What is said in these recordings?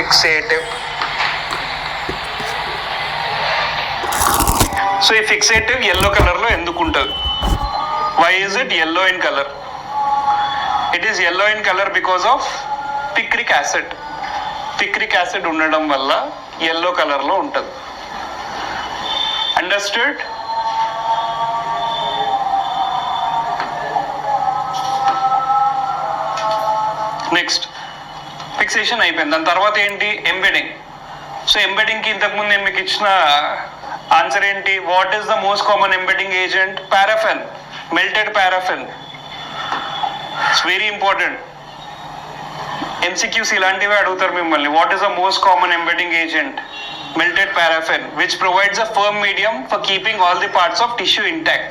ఫిక్సేటివ్. So ఈ ఫిక్సేటివ్ yellow కలర్లో ఎందుకు ఉంటుంది? Why is it yellow in color? It is yellow in color because of picric acid. Picric acid ఉండడం వల్ల yellow కలర్లో ఉంటుంది. అండర్స్టూడ్? నెక్స్ట్ ఫిక్సేషన్ అయిపోయింది. దాని తర్వాత ఏంటి? ఎంబెడింగ్. సో ఎంబెడింగ్కి ఇంతకుముందు నేను మీకు ఇచ్చిన ఆన్సర్ ఏంటి? What is the most common embedding agent? Paraffin, melted paraffin. It's very important. MCQs ఇలాంటివే అడుగుతారు మిమ్మల్ని. What is the most common embedding agent? melted paraffin, which provides a firm medium for keeping all the parts of tissue intact.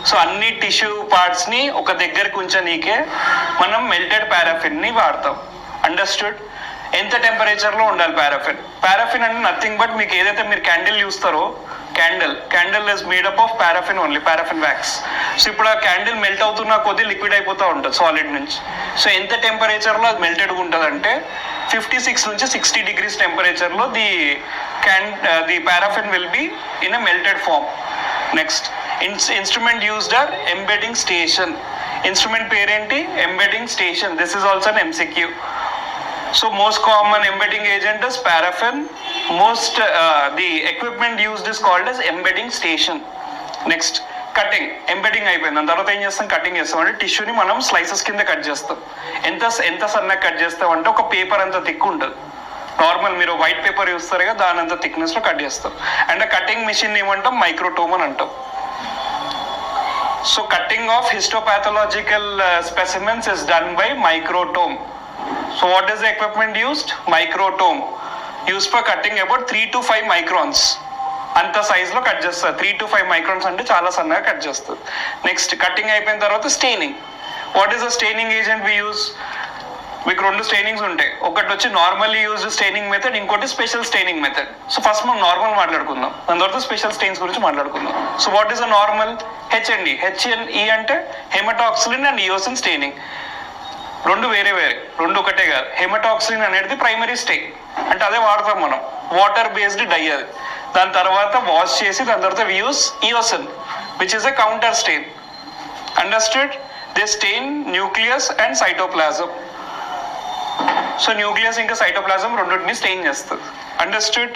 So అన్ని tissue పార్ట్స్ని ఒక దగ్గరకు ఉంచనీకే మనం melted పారాఫిన్ని వాడతాం. Understood? ఎంత టెంపరేచర్లో ఉండాలి పారాఫిన్? పారాఫిన్ అంటే నథింగ్ బట్ మీకు ఏదైతే మీరు క్యాండిల్ చూస్తారో, candle is made up of paraffin only, paraffin wax. So ఇప్పుడు ఆ క్యాండిల్ మెల్ట్ అవుతున్న కొద్దీ లిక్విడ్ అయిపోతూ ఉంటుంది సాలిడ్ నుంచి. సో ఎంత టెంపరేచర్లో అది మెల్టెడ్గా ఉంటుంది అంటే 56 నుంచి 60 degrees టెంపరేచర్లో the paraffin will be in a melted form. Next instrument used are embedding station. Instrument పేరేంటి? Embedding station. This is also an MCQ. So most common embedding agent is paraffin. The equipment used is called as embedding station. Next, cutting. Embedding అయిపోయింది. దాని తర్వాత ఏం చేస్తాం? Cutting చేస్తాం. అంటే టిష్యూని మనం slices కింద కట్ చేస్తాం. ఎంత సన్నగా కట్ చేస్తాం అంటే ఒక పేపర్ అంత థిక్ ఉంటుంది. నార్మల్ మీరు వైట్ పేపర్ చూస్తారు కదా, దాని అంత థిక్నెస్లో కట్ చేస్తాం. అండ్ కటింగ్ మిషన్ ఏమంటాం? మైక్రోటోమ్ అని అంటాం. So cutting of histopathological specimens is done by microtome. So what is the equipment used? Microtome. Used for cutting about 3 to 5 microns. అంత సైజ్లో కట్ చేస్తారు. 3 to 5 microns అంటే చాలా సన్నగా కట్ చేస్తారు. నెక్స్ట్ కటింగ్ అయిపోయిన తర్వాత staining. What is the staining agent we use? మీకు 2 స్టెయినింగ్స్ ఉంటాయి. ఒకటి వచ్చి నార్మల్లీ యూజ్ స్టెయినింగ్ మెథడ్, ఇంకోటి special staining method. So first మనం నార్మల్ మాట్లాడుకుందాం, దాని తర్వాత స్పెషల్ స్టెయిన్స్ గురించి మాట్లాడుకుందాం. So what is the normal? H and E. H and E అంటే హెమటాక్సిలిన్ అండ్ ఇయోసిన్ స్టెయినింగ్. రెండు వేరే, రెండు ఒకటే కాదు. హెమటాక్సిలిన్ అనేది ప్రైమరీ స్టెయిన్, అంటే అదే వాడతాం మనం. వాటర్ బేస్డ్ డై అది. దాని తర్వాత వాష్ చేసి దాని తర్వాత we use eosin which is a counter stain. Understood? They stain nucleus and cytoplasm. So nucleus ఇంకా సైటోప్లాజం రెండింటిని స్టెయిన్ చేస్తుంది. Understood?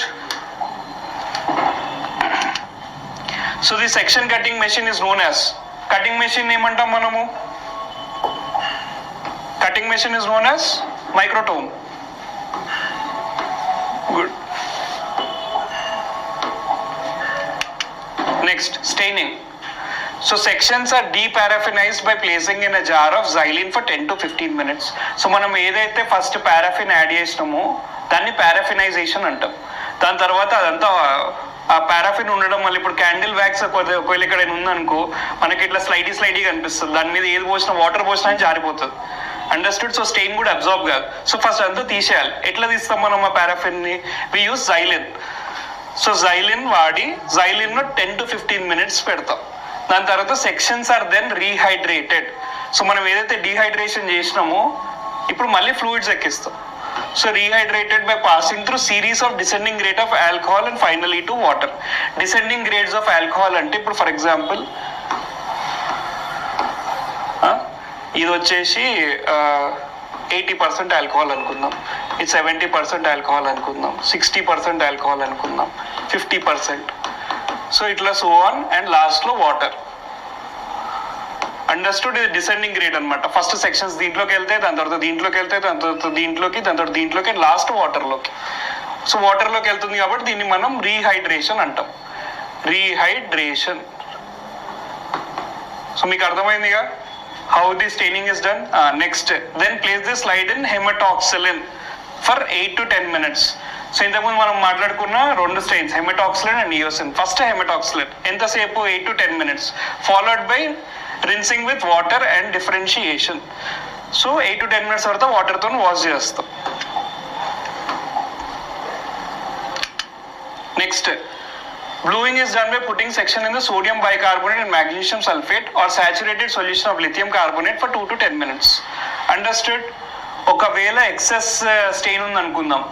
So the section cutting machine is known as, cutting machine ఏమంటాం మనము? Cutting machine is known as microtome. Good. Next, staining. So sections are deparaffinized by placing in a jar of xylene for 10 to 15 minutes. So మనం ఏదైతే first paraffin add చేసినామో దాన్ని పారాఫినైజేషన్ అంటాం. దాని తర్వాత అదంతా ఆ పారాఫిన్ ఉండడం వల్ల ఇప్పుడు క్యాండిల్ వ్యాక్స్ ఒకవేళ ఇక్కడ ఉందనుకో మనకి ఇట్లా స్లైడీగా అనిపిస్తుంది. దాని మీద ఏది పోసినా, వాటర్ పోసినా జారిపోతుంది. అండర్స్టూడ్? సో స్టెయిన్ కూడా అబ్జార్బ్ కాదు. సో ఫస్ట్ అంతా తీసేయాలి. ఎట్లా తీస్తాం మనం ఆ పారాఫిన్ని? వి యూస్ జైలిన్. సో జైలిన్ వాడి జైలిన్ను 10 to 15 minutes పెడతాం. దాని తర్వాత sections are then rehydrated. So మనం ఏదైతే డీహైడ్రేషన్ చేసినామో ఇప్పుడు మళ్ళీ ఫ్లూయిడ్స్ ఎక్కిస్తాం. So rehydrated by passing through series of descending grade of alcohol and finally to water. Descending grades of alcohol అంటే ఇప్పుడు ఫర్ ఎగ్జాంపుల్ ఇది వచ్చేసి 80% ఆల్కహాల్ అనుకుందాం, ఇది 70% ఆల్కహాల్ అనుకుందాం, 60% ఆల్కహాల్ అనుకుందాం, 50%. సో ఇట్లా సో ఆన్ అండ్ లాస్ట్లో వాటర్. అండర్స్టూడ్? ఇది డిసెండింగ్ గ్రేడ్ అనమాట. ఫస్ట్ సెక్షన్స్ దీంట్లోకి వెళ్తాయి, దాని తర్వాత దీంట్లోకి వెళ్తాయి, దాని తర్వాత దీంట్లోకి, దాని తర్వాత దీంట్లోకి, లాస్ట్ వాటర్లోకి. సో వాటర్లోకి వెళ్తుంది కాబట్టి దీన్ని మనం రీహైడ్రేషన్ అంటాం. రీహైడ్రేషన్. సో మీకు అర్థమైందిగా how the staining is done? Next, then place the slide in hematoxylin for 8 to 10 minutes. So ఇంతకుముందు మనం మాట్లాడుకున్న 2 stains, hematoxylin and eosin. First hematoxylin ఎంతసేపు? 8 to 10 minutes, followed by rinsing with water and differentiation. So 8 to 10 minutes తర్వాత వాటర్తో wash చేస్తాం. Next, bluing is done by putting section in the sodium bicarbonate and magnesium sulfate or saturated solution of lithium carbonate for 2 to 10 minutes. Understood? ఒకవేళ excess strain ఉంది అనుకుందాం,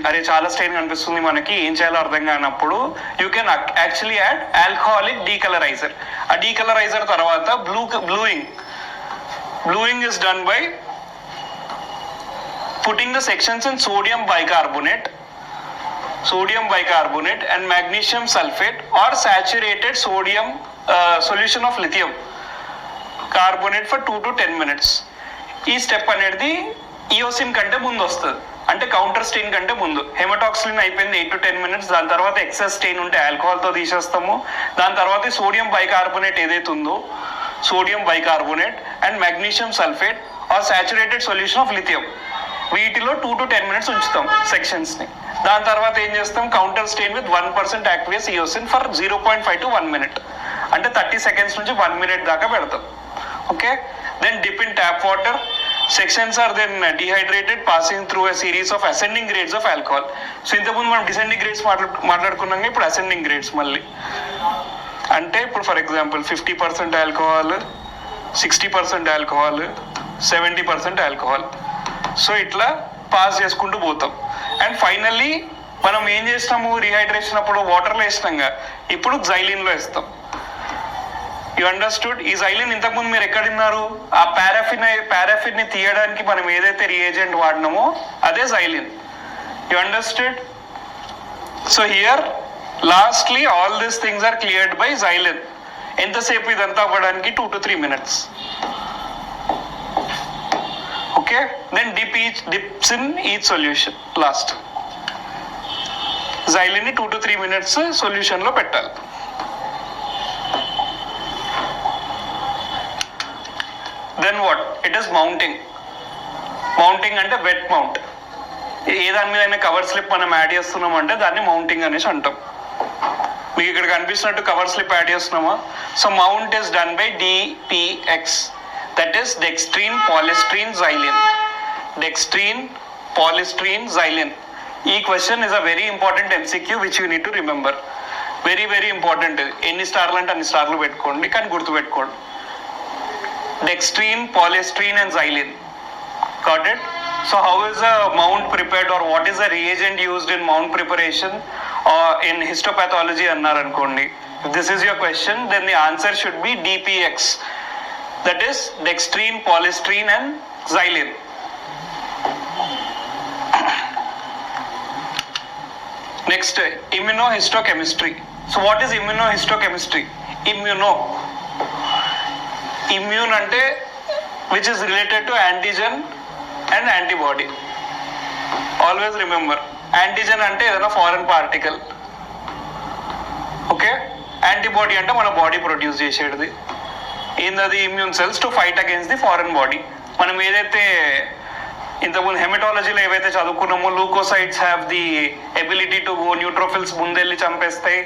అరే చాలా strain కనిపిస్తుంది మనకి, ఏం చేయాలో అర్థం కానప్పుడు you can actually add alcoholic decolorizer. ఆ డీకలరైజర్ తర్వాత bluing is done by putting the sections in sodium bicarbonate and magnesium sulfate or saturated sodium solution of lithium carbonate for 2 to 10 minutes. ఈ step అనేది eosin కంటే ముందు వస్తుంది, అంటే counter strain కంటే ముందు. హెమటాక్సిలిన్ అయిపోయింది 8 to 10 minutes, దాని తర్వాత ఎక్సెస్ స్టెయిన్ ఉంటే ఆల్కహాల్తో తీసేస్తాము. దాని తర్వాత సోడియం బైకార్బోనేట్ ఏదైతే ఉందో, sodium bicarbonate and magnesium sulphate are saturated solution of lithium, వీటిలో 2 to 10 minutes ఉంచుతాం సెక్షన్స్ని. దాని తర్వాత ఏం చేస్తాం, counter stain with 1% aqueous eosin for 0.5 to 1 minute, అంటే 30 seconds నుంచి 1 minute దాకా పెడతాం. Okay, then dip in tap water. Sections are then dehydrated passing through a series of ascending grades of alcohol. So ఇంతకుముందు మనం డిసెండింగ్ గ్రేడ్స్ మాట్లాడుకున్నాం, ఇప్పుడు ascending grades మళ్ళీ. అంటే ఇప్పుడు for example 50% alcohol, 60% alcohol, 70% alcohol. So ఇట్లా పాస్ చేసుకుంటూ పోతాం. అండ్ ఫైనల్లీ మనం ఏం చేస్తాము, రీహైడ్రేషన్ అప్పుడు వాటర్లో వేసినాంగా, ఇప్పుడు జైలిన్లో వేస్తాం. You understood? ఈ జైలిన్ ఇంతకుముందు మీరు ఎక్కడున్నారు, ఆ పారాఫిన్ ని తీయడానికి మనం ఏదైతే రియేజెంట్ వాడినామో అదే xylene. You understood? So here lastly all these things are cleared by xylene. ఎంతసేపు ఇదంతా అవ్వడానికి? 2 to 3 minutes. Okay, then dips in each solution last. Xylene ని 2 to 3 minutes solution లో పెట్టాలి. Then what? It is mounting. Mounting అంటే wet mount. ఏ దాని మీద cover slip మనం యాడ్ చేస్తున్నాం అంటే దాన్ని మౌంటింగ్ అనేసి అంటాం. మీకు ఇక్కడ కనిపిస్తున్నట్టు కవర్ స్లిప్ యాడ్ చేస్తున్నామా? So mount is done by DPX. That is dextrine polystyrene xylene. Dextrine polystyrene xylene. ఈ question is a very important MCQ which you need to remember. Very important. ఎన్ని స్టార్లు అంటే అన్ని స్టార్లు పెట్టుకోండి, కానీ గుర్తుపెట్టుకోండి. Dextrine, polystyrene and xylene. Got it? So how is a mount prepared, or what is the reagent used in mount preparation or in histopathology annar ankondi? If this is your question, then the answer should be DPX. That is dextrine, polystyrene and xylene. Next, immunohistochemistry. So what is immunohistochemistry? Immune ante which is related to antigen and antibody. Always remember, antigen ante edana foreign particle. Okay, antibody ante mana body produce chesedi. ఏంది? Immune cells to fight against the foreign body. మనం ఏదైతే ఇంతకుముందు హెమటాలజీలో ఏవైతే చదువుకున్నామో, leucocytes have the ability to go, neutrophils ముందెళ్ళి చంపేస్తాయి.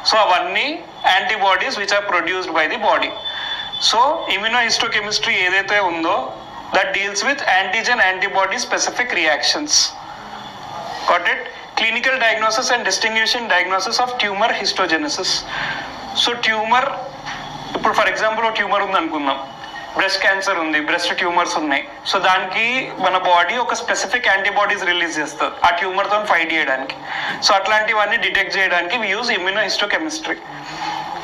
So అవన్నీ antibodies which are produced by the body. So immunohistochemistry ఏదైతే ఉందో that deals with antigen antibody specific reactions. Got it? Clinical diagnosis and distinguishing diagnosis of tumour histogenesis. So tumour, ఇప్పుడు for example ఒక tumour ఉంది అనుకుందాం, breast cancer ఉంది, breast tumours ఉన్నాయి. So దానికి మన బాడీ ఒక స్పెసిఫిక్ యాంటీబాడీస్ రిలీజ్ చేస్తుంది ఆ ట్యూమర్తో ఫైట్ చేయడానికి. సో అట్లాంటివన్నీ డిటెక్ట్ చేయడానికి we use immunohistochemistry.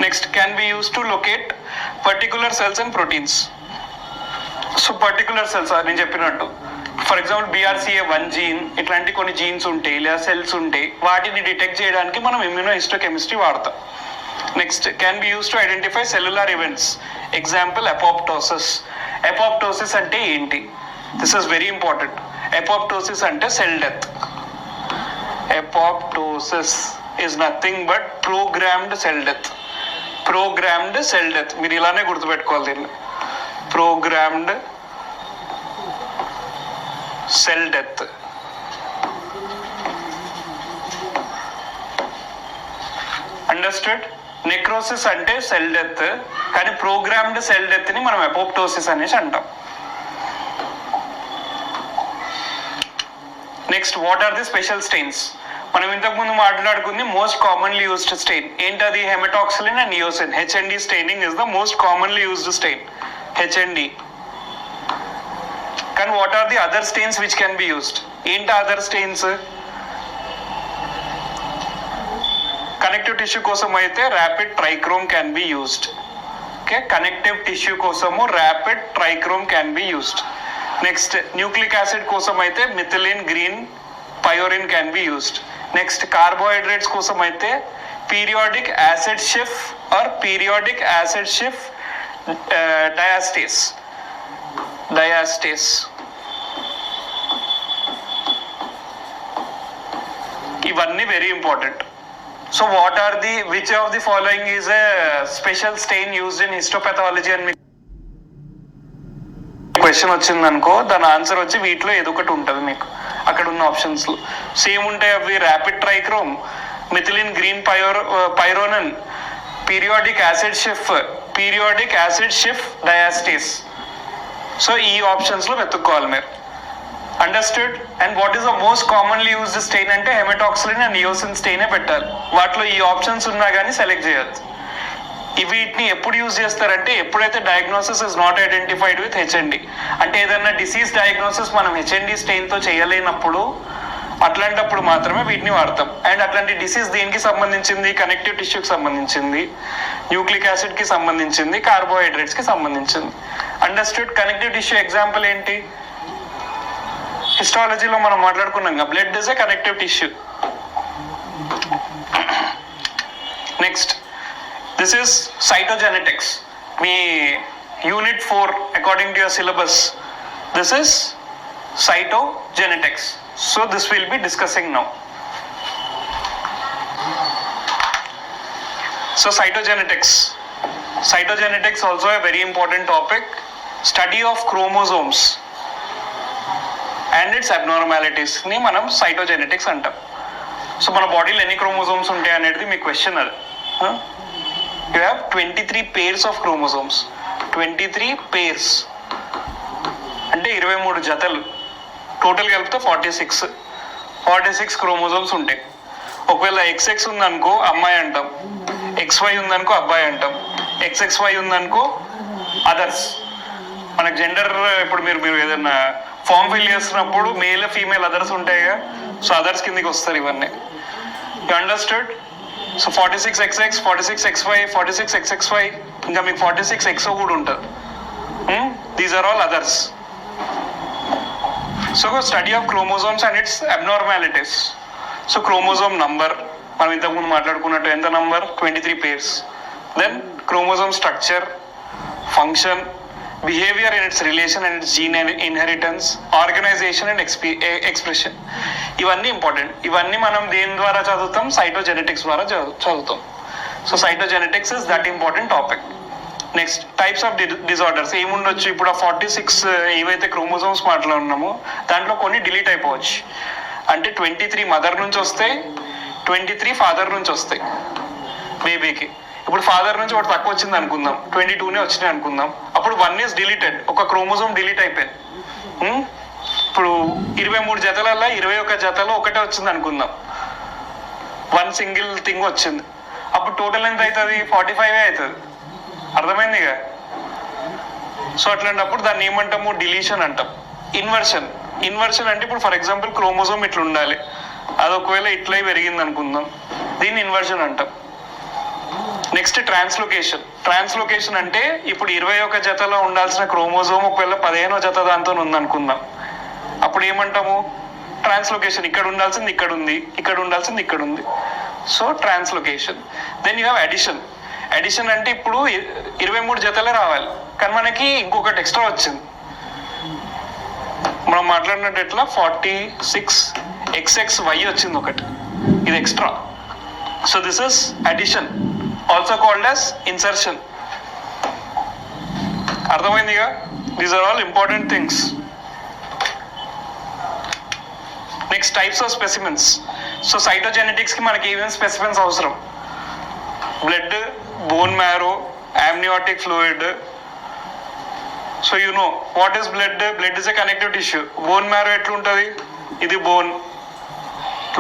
Next, can be use to locate particular cells and proteins. So particular cells నేను చెప్పినట్టు, ఫర్ ఎగ్జాంపుల్ BRCA1 జీన్, ఇట్లాంటి కొన్ని జీన్స్ ఉంటాయి లేదా సెల్స్ ఉంటాయి, వాటిని డిటెక్ట్ చేయడానికి మనం ఇమ్యూనోహిస్టోకెమిస్ట్రీ వాడతాం. Next, can be used to identify cellular events. Example, apoptosis. Apoptosis ante enti? This is very important. Apoptosis ante cell death. Apoptosis is nothing but programmed cell death. Programmed cell death. మీరు ఇలానే గుర్తుపెట్టుకోవాలి దీన్ని. Programmed cell death. Understood? Necrosis అంటే cell death, కానీ programmed cell death ని మనం apoptosis అనేసి అంటాం. Next, what are the special stains? మనం ఇంతకుముందు మాట్లాడుకుంది మోస్ట్ కామన్లీ యూజ్డ్ స్టెయిన్ ఏంటది? Haematoxylin and eosin. HND staining is the most commonly used stain, HND. కానీ what are the other stains which can be used? ఏంటి other stains? Connective tissue కోసం అయితే rapid trichrome can be used. Okay, connective tissue కోసము rapid trichrome can be used. Next nucleic acid కోసం అయితే methylene green pyronin can be used. Next carbohydrates కోసం అయితే periodic acid Schiff or periodic acid Schiff diastase. ఇవన్నీ very important. So what are the which of the following is a special stain used in histopathology అని మీకు question వచ్చింది అనుకో, దాని answer వచ్చి వీటిలో ఏదో ఒకటి ఉంటుంది మీకు అక్కడ ఉన్న ఆప్షన్స్ లో. సేమ్ ఉంటాయి అవి, rapid trichrome, methylene green pyronin, periodic acid Schiff diastase. So ఈ ఆప్షన్స్ లో వెతుక్కోవాలి మీరు. Understood? And what is the most commonly used stain అంటే హెమటాక్సిలిన్ అండ్ నియోసిన్ స్టెయినే పెట్టాలి. వాటిలో ఈ ఆప్షన్స్ ఉన్నా కానీ సెలెక్ట్ చేయొద్దు. వీటిని ఎప్పుడు యూజ్ చేస్తారంటే ఎప్పుడైతే diagnosis is not identified with H and E, అంటే ఏదైనా డిసీజ్ డయాగ్నోసిస్ మనం హెచ్ఎన్డి స్టెయిన్తో చేయలేనప్పుడు, అట్లాంటప్పుడు మాత్రమే వీటిని వాడతాం. అండ్ అట్లాంటి డిసీజ్ దేనికి సంబంధించింది? కనెక్టివ్ టిష్యూకి సంబంధించింది, న్యూక్లిక్ యాసిడ్కి సంబంధించింది, కార్బోహైడ్రేట్స్కి సంబంధించింది. అండర్స్టూడ్? కనెక్టివ్ టిష్యూ ఎగ్జాంపుల్ ఏంటి? హిస్టాలజీలో మనం మాట్లాడుకున్నాం, blood is a connective tissue. Next, this is cytogenetics. Me unit 4 according to your syllabus, this is cytogenetics. So this we'll be discussing now. So cytogenetics also a very important topic. Study of chromosomes and its abnormalities ni manam cytogenetics antam. So mana body lo enni chromosomes untayi anedi me question అది. You have 23 pairs of chromosomes. 23 pairs అంటే 23 జతలు. Total కలిపితే 46 chromosomes ఉంటాయి. ఒకవేళ XX ఉందనుకో అమ్మాయి అంటాం, XY ఉందనుకో అబ్బాయి అంటాం, XXY ఉందనుకో అదర్స్. మనకు జెండర్ ఇప్పుడు మీరు ఏదైనా ఫామ్ ఫిల్ చేస్తున్నప్పుడు మేల్ ఫీమేల్ అదర్స్ ఉంటాయిగా, సో అదర్స్ కిందకి వస్తారు ఇవన్నీ. You understood? So 46XX, 46XY, 46XXY, ఇంకా మీకు 46XO కూడా ఉంటుంది. These are all others. So study of chromosomes and its abnormalities. So chromosome number, మనం ఇంతకుముందు మాట్లాడుకున్నట్టు ఎంత number? 23 pairs. Then chromosome structure, function, behavior in its relation and its gene inheritance, organization and expression. ఇవన్నీ important. ఇవన్నీ మనం దేని ద్వారా చదువుతాం? Cytogenetics ద్వారా చదువుతాం. So cytogenetics is that important topic. Next, types of disorders ఏముండొచ్చు? ఇప్పుడు ఆ 46 ఏవైతే క్రోమోజోమ్స్ మాట్లాడున్నామో దాంట్లో కొన్ని డిలీట్ అయిపోవచ్చు. అంటే 23 మదర్ నుంచి వస్తాయి, 23 ఫాదర్ నుంచి వస్తాయి బేబీకి. ఇప్పుడు ఫాదర్ నుంచి ఒకటి తక్కువ వచ్చింది అనుకుందాం, 22నే వచ్చినాయి అనుకుందాం. అప్పుడు 1 ఈస్ డిలీటెడ్, ఒక క్రోమోజోమ్ డిలీట్ అయిపోయింది. ఇప్పుడు 23 జతలల్లో 21 జతలో ఒకటే వచ్చింది అనుకుందాం, 1 సింగిల్ థింగ్ వచ్చింది. అప్పుడు టోటల్ ఎంత అవుతుంది? 45 అవుతుంది. అర్థమైందిగా? సో అట్లాంటప్పుడు దాన్ని ఏమంటాము? డిలీషన్ అంటాం. ఇన్వర్షన్ అంటే ఇప్పుడు ఫర్ ఎగ్జాంపుల్ క్రోమోజోమ్ ఇట్లా ఉండాలి, అది ఒకవేళ ఇట్లా పెరిగింది అనుకుందాం, దీన్ని ఇన్వర్షన్ అంటాం. నెక్స్ట్ ట్రాన్స్లోకేషన్ అంటే ఇప్పుడు 21 జతలో ఉండాల్సిన క్రోమోజోమ్ ఒకవేళ 15వ జత దాంతో ఉందనుకుందాం, అప్పుడు ఏమంటాము? ట్రాన్స్లోకేషన్. ఇక్కడ ఉండాల్సింది ఇక్కడ ఉంది, ఇక్కడ ఉండాల్సింది ఇక్కడ ఉంది. So translocation. Then you have addition అంటే ఇప్పుడు 23 జతలే రావాలి, కానీ మనకి ఇంకొకటి ఎక్స్ట్రా వచ్చింది. మనం మాట్లాడినట్టు ఎట్లా 46XXY వచ్చింది ఒకటి, ఇది extra. So this is addition, also called as insertion. అర్థమైందిగా? These are all important things. Next, types of specimens. So సైటోజెనెటిక్స్కి మనకి ఏమేమి స్పెసిమెన్స్ అవసరం? Blood, bone marrow, amniotic fluid. So you know what is blood? Blood is a connective tissue. Bone marrow ఎట్లా ఉంటుంది? ఇది bone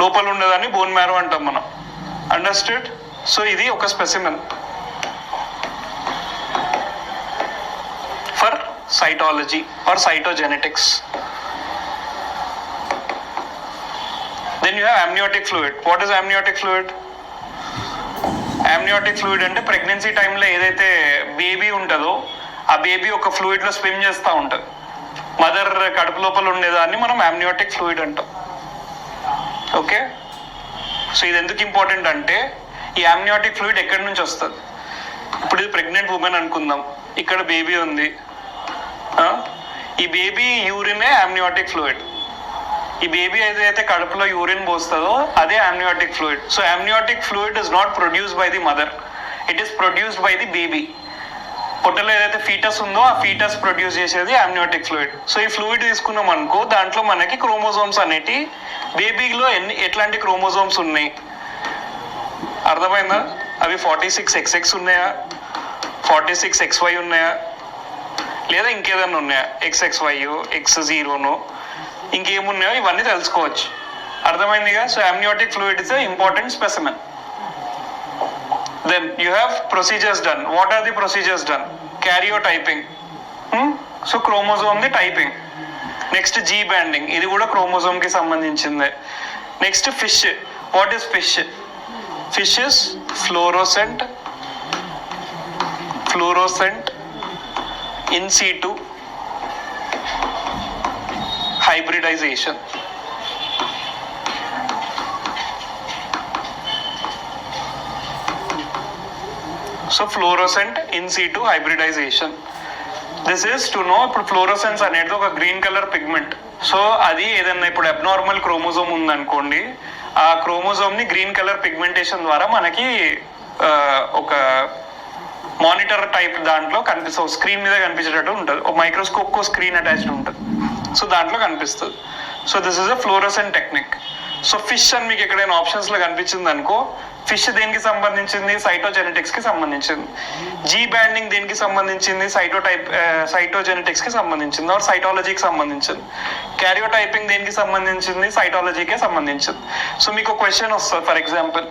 లోపల ఉండదని బోన్ మ్యారో అంటాం మనం. అండర్స్టూడ్? సో ఇది ఒక specimen for cytology or cytogenetics. Then you have amniotic fluid. What is amniotic fluid? amniotic fluid అంటే ప్రెగ్నెన్సీ టైంలో ఏదైతే బేబీ ఉంటుందో ఆ బేబీ ఒక ఫ్లూయిడ్లో స్విమ్ చేస్తూ ఉంటుంది. మదర్ కడుపు లోపల ఉండేదాన్ని మనం amniotic fluid అంటాం. ఓకే, సో ఇది ఎందుకు ఇంపార్టెంట్ అంటే ఈ amniotic fluid ఎక్కడి నుంచి వస్తుంది? ఇప్పుడు ఇది ప్రెగ్నెంట్ ఉమెన్ అనుకుందాం, ఇక్కడ బేబీ ఉంది, ఈ బేబీ యూరినే amniotic fluid. ఈ బేబీ ఏదైతే కడుపులో యూరిన్ పోస్తుందో అదే amniotic fluid. So amniotic fluid is not produced by the mother, it is produced by the baby. పొట్టలో ఏదైతే ఫీటస్ ఉందో ఆ ఫీటస్ ప్రొడ్యూస్ చేసేది amniotic fluid. సో ఈ ఫ్లూయిడ్ తీసుకున్నాం అనుకో, దాంట్లో మనకి క్రోమోజోమ్స్ అనేటి బేబీలో ఎట్లాంటి క్రోమోజోమ్స్ ఉన్నాయి అర్థమైందా? అవి 46XX ఉన్నాయా, 46XY ఉన్నాయా, లేదా ఇంకేదన్నా ఉన్నాయా, XXY, X0, ఇంకేమున్నాయో ఇవన్నీ తెలుసుకోవచ్చు. అర్థమైందిగా? So amniotic fluid is an important specimen. Then you have procedures done. What are the procedures done? Karyotyping. So chromosome the typing. Next G banding, ఇది కూడా క్రోమోజోమ్ కి సంబంధించిందే. Next FISH. What is FISH? FISH is fluorescent in situ hybridization. So fluorescent in situ hybridization. This is to know, ఇప్పుడు fluorescence అనేది ఒక green colour pigment. So అది ఏదన్నా ఇప్పుడు అబ్నార్మల్ క్రోమోజోమ్ ఉందనుకోండి, ఆ క్రోమోజోమ్ని గ్రీన్ కలర్ పిగ్మెంటేషన్ ద్వారా మనకి ఒక మానిటర్ టైప్ దాంట్లో కనిపిస్తుంది, స్క్రీన్ మీద కనిపించేటట్టు ఉంటుంది. ఒక మైక్రోస్కోప్కో స్క్రీన్ అటాచ్డ్ ఉంటుంది, సో దాంట్లో కనిపిస్తుంది. So this is a fluorescent technique. So fish అని మీకు ఎక్కడైనా ఆప్షన్స్లో కనిపించింది అనుకో, ఫిష్ దేనికి సంబంధించింది? సైటోజెనెటిక్స్కి సంబంధించింది. G banding దేనికి సంబంధించింది? సైటోజెనెటిక్స్కి సంబంధించింది ఆర్ సైటాలజీకి సంబంధించింది. క్యారియోటైపింగ్ దేనికి సంబంధించింది? సైటాలజీకే సంబంధించింది. సో మీకు క్వశ్చన్ వస్తుంది, for example,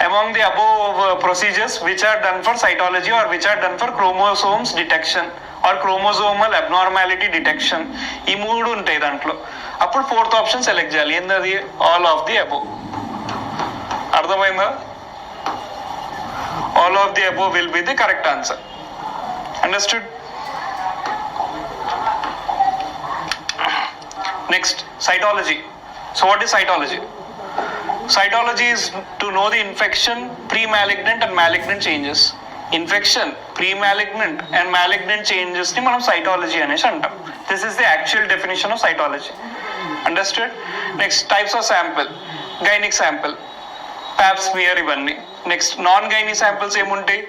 among the above procedures which are done for cytology or which are done for chromosomes detection or chromosomal abnormality detection, ఈ మూడు ఉంటాయి దాంట్లో. అప్పుడు ఫోర్త్ ఆప్షన్ సెలెక్ట్ చేయాలి, ఏంటది? All of the above. అర్థమైందా? All of the above will be the correct answer. Understood? Next cytology. So what is cytology? Cytology is to know the infection, pre-malignant and malignant changes. Infection, pre-malignant and malignant changes ni మనం cytology అనేసి అంటాం. This is the actual definition of cytology. Understood? Next, types of sample. Gynec sample, pap smear ఇవన్నీ. Next, non-gynae samples ఏముంటాయి?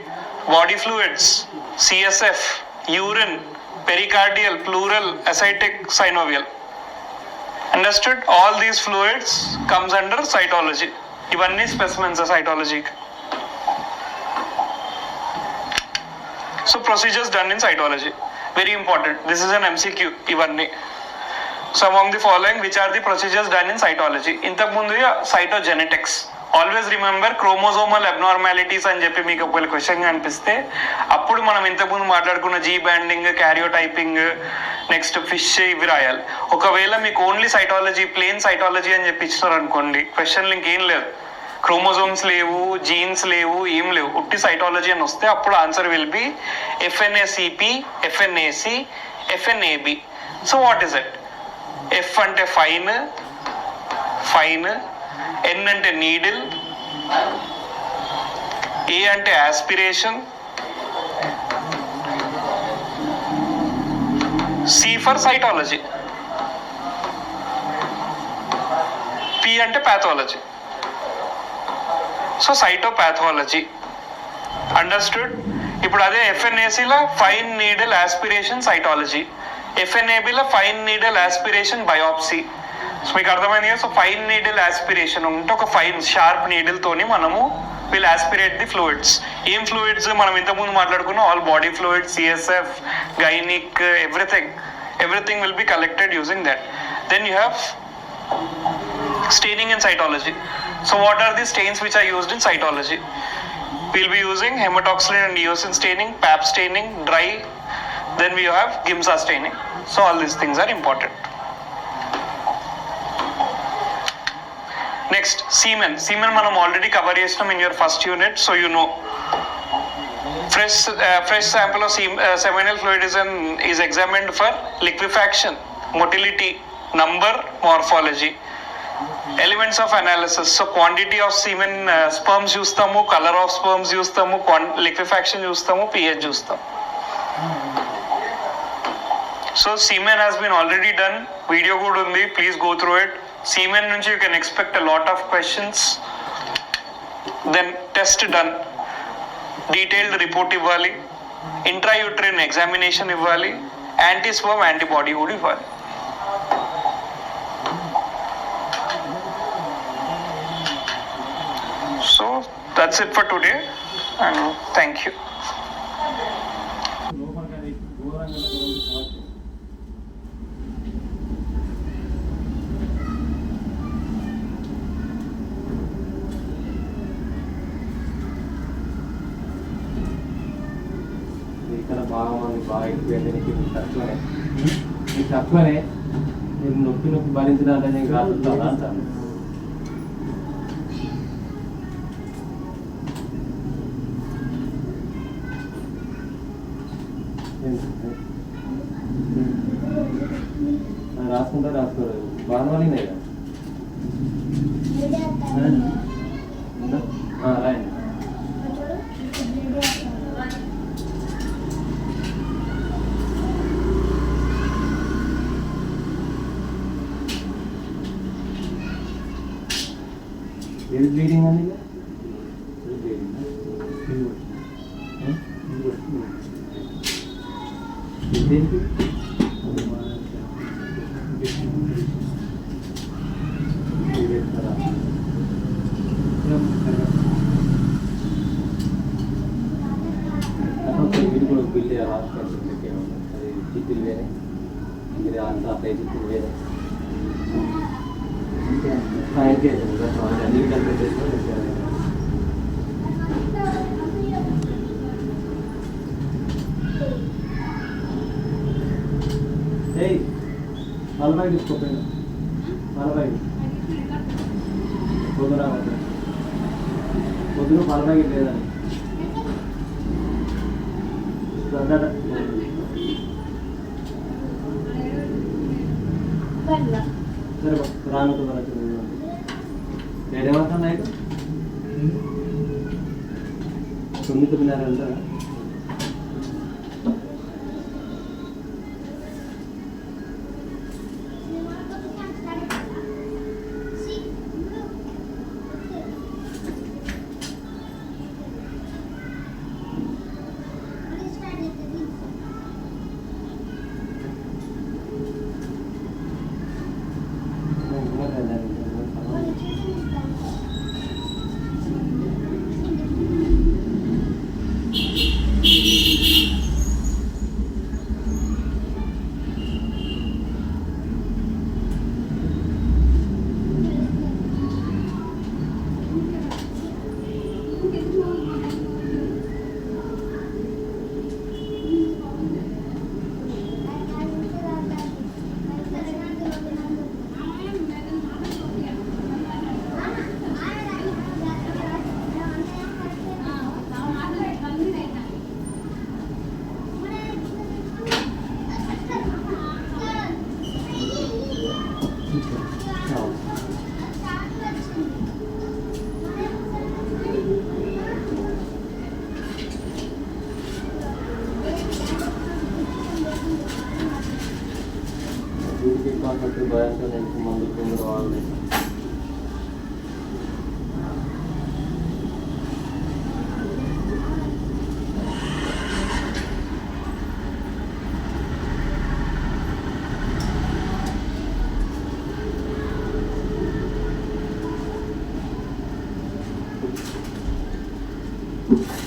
Body fluids, CSF, urine, pericardial, pleural, ascitic, synovial. Understood? All these fluids comes under cytology. ఇవన్నీ specimens cytology. So procedures done in cytology, very important. This is an MCQ. ఇవన్నీ. So among the following, which are the procedures done in cytology? ఇంతకు ముందు cytogenetics. Always remember chromosomal abnormalities అని చెప్పి మీకు ఒకవేళ question అనిపిస్తే అప్పుడు మనం ఇంతకుముందు మాట్లాడుకున్న G banding, karyotyping, next fish, ఇవి రాయాలి. ఒకవేళ మీకు ఓన్లీ సైటాలజీ, ప్లేన్ సైటాలజీ అని చెప్పి ఇచ్చినారు అనుకోండి, క్వశ్చన్ లింక్ ఏం లేదు, క్రోమోజోమ్స్ లేవు, జీన్స్ లేవు, ఏం లేవు, ఉట్టి సైటాలజీ అని వస్తే అప్పుడు answer will be FNACP, FNAC, FNAB. So what is it? F అంటే ఫైన్, N అంటే నీడిల్, A అంటే aspiration, C for cytology, P అంటే ప్యాథాలజీ. So cytopathology. అండర్స్టూడ్? ఇప్పుడు అదే FNACలో ఫైన్ నీడిల్ ఆస్పిరేషన్ సైటాలజీ, FNABలో fine needle aspiration biopsy. So మీకు అర్థమైంది కదా? సో ఫైన్ నీడిల్ ఆస్పిరేషన్ ఉంటే ఒక ఫైన్ షార్ప్ నీడిల్ తోని మనము విల్ ఆస్పిరేట్ ది ఫ్లూయిడ్స్. ఏం ఫ్లూయిడ్స్? మనం ఇంతకుముందు మాట్లాడుకున్నాం, all body fluids, CSF, gynaec, everything will be collected using that. Then you have staining in cytology. So what are the stains which are used in cytology? We'll be using hematoxylin and eosin staining, pap staining, dry. Then we have Giemsa staining. So all these things are important. Next semen మనం already cover చేసినాం in your first unit, so you know. Fresh sample of seminal fluid is examined for liquefaction, motility, number, morphology. Elements of analysis, so quantity of semen sperms చూస్తాము, color of sperms చూస్తాము, liquefaction చూస్తాము, pH చూస్తాము. So semen has been already done, video కూడా ఉంది, please go through it. Semen నుంచి you can expect a lot of questions. Then test done, detailed report ఇవ్వాలి, intrauterine examination ఇవ్వాలి, యాంటీస్పర్మ్ antibody కూడా ఇవ్వాలి. So that's it for today and thank you. ఇక్కడ బాగా మంది బాగా ఎక్కువ తక్కువనే నేను నొప్పి భరించడానికి నేను రాసుకుంటాను అంటాను. రాసుకోలేదు బాగా పడినాయి కదా రాయండి. ఏది బ్లీడింగ్ అండి? దేనికి మీరు కూడా బిల్ రాసుకోవాలి. అది చిత్తులు వేరే, మీరు అంతా అప్లై చిత్తులు వేరే. అన్ని కలిపి చేసుకోవాలి. నలభై తీసుకోపోయినా 40 పొద్దున 40 లేదని సరే రానుతో ఏడేమవుతాను నైట్ 9:30 వెళ్తారా? కాంట్రాక్ట్ భయంతో నేను మందు తొందర వాళ్ళు Thank you.